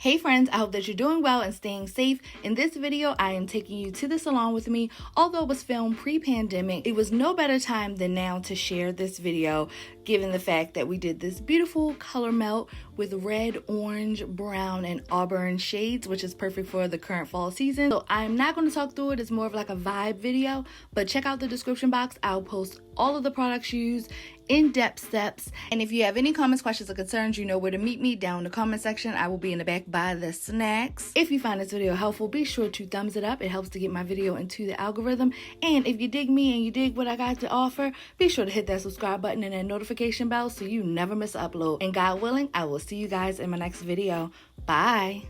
Hey friends, I hope that you're doing well and staying safe. In this video, I am taking you to the salon with me. Although it was filmed pre-pandemic, it was no better time than now to share this video, given the fact that we did this beautiful color melt with red, orange, brown, and auburn shades, which is perfect for the current fall season. So I'm not going to talk through it. It's more of like a vibe video, but check out the description box. I'll post all of the products used, in-depth steps, and if you have any comments, questions, or concerns, you know where to meet me down in the comment section. I will be in the back by the snacks. If you find this video helpful, be sure to thumbs it up. It helps to get my video into the algorithm. And if you dig me and you dig what I got to offer, be sure to hit that subscribe button and that notification bell so you never miss an upload. And God willing, I will see you guys in my next video. Bye.